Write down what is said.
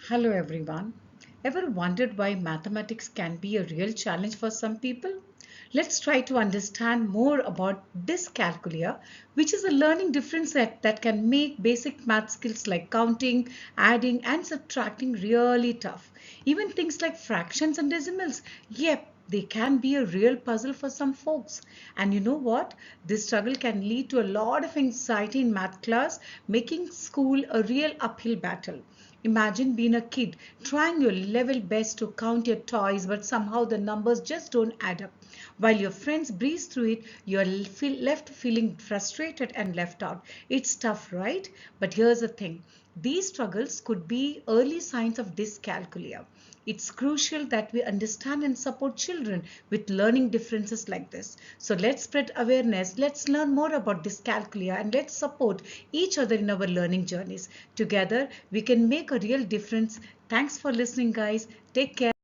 Hello everyone. Ever wondered why mathematics can be a real challenge for some people? Let's try to understand more about dyscalculia, which is a learning difference that can make basic math skills like counting, adding, and subtracting really tough. Even things like fractions and decimals, yep, they can be a real puzzle for some folks. And you know what? This struggle can lead to a lot of anxiety in math class, making school a real uphill battle. Imagine being a kid trying your level best to count your toys, but somehow the numbers just don't add up. While your friends breeze through it, you're left feeling frustrated and left out. It's tough, right? But here's the thing, these struggles could be early signs of dyscalculia. It's crucial that we understand and support children with learning differences like this. So let's spread awareness, let's learn more about dyscalculia, and let's support each other in our learning journeys. Together, we can make a real difference. Thanks for listening, guys. Take care.